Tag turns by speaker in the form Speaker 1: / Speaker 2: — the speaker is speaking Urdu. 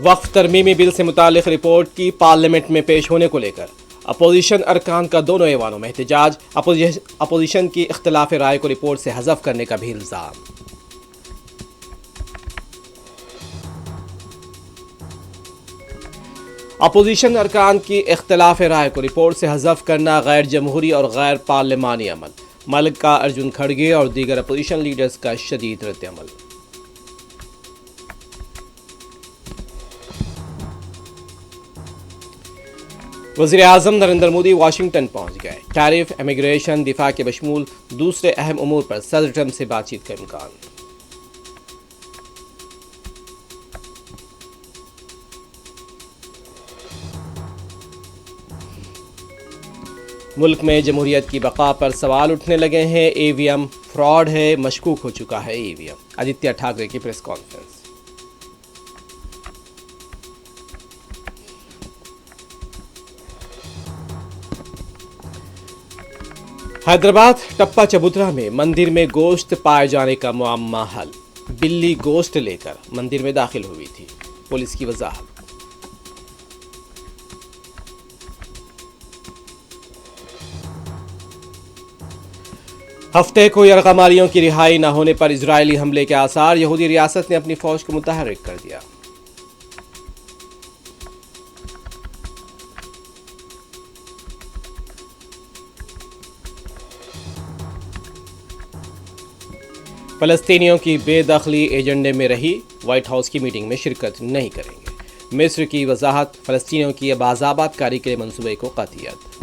Speaker 1: وقف ترمیمی بل سے متعلق رپورٹ کی پارلیمنٹ میں پیش ہونے کو لے کر اپوزیشن ارکان کا دونوں ایوانوں میں احتجاج، اپوزیشن کی اختلاف رائے کو رپورٹ سے حذف کرنے کا بھی الزام۔ اپوزیشن ارکان کی اختلاف رائے کو رپورٹ سے حذف کرنا غیر جمہوری اور غیر پارلیمانی عمل، ملکہ ارجن کھڑگے اور دیگر اپوزیشن لیڈرز کا شدید رد عمل۔ وزیر اعظم نریندر مودی واشنگٹن پہنچ گئے، ٹیرف، امیگریشن، دفاع کے بشمول دوسرے اہم امور پر صدر ٹرمپ سے بات چیت کا امکان۔ ملک میں جمہوریت کی بقا پر سوال اٹھنے لگے ہیں، ای وی ایم فراڈ ہے، مشکوک ہو چکا ہے ای وی ایم۔ آدتیہ ٹھاکرے کی پریس کانفرنس۔ حیدرآباد ٹپا چبوترا میں مندر میں گوشت پائے جانے کا معمہ حل، بلی گوشت لے کر مندر میں داخل ہوئی تھی، پولیس کی وضاحت۔ ہفتے کو یرغمالیوں کی رہائی نہ ہونے پر اسرائیلی حملے کے آثار، یہودی ریاست نے اپنی فوج کو متحرک کر دیا۔ فلسطینیوں کی بے دخلی ایجنڈے میں رہی، وائٹ ہاؤس کی میٹنگ میں شرکت نہیں کریں گے۔ مصر کی وضاحت، فلسطینیوں کی باز آباد کاری کے منصوبے کو قطعیت۔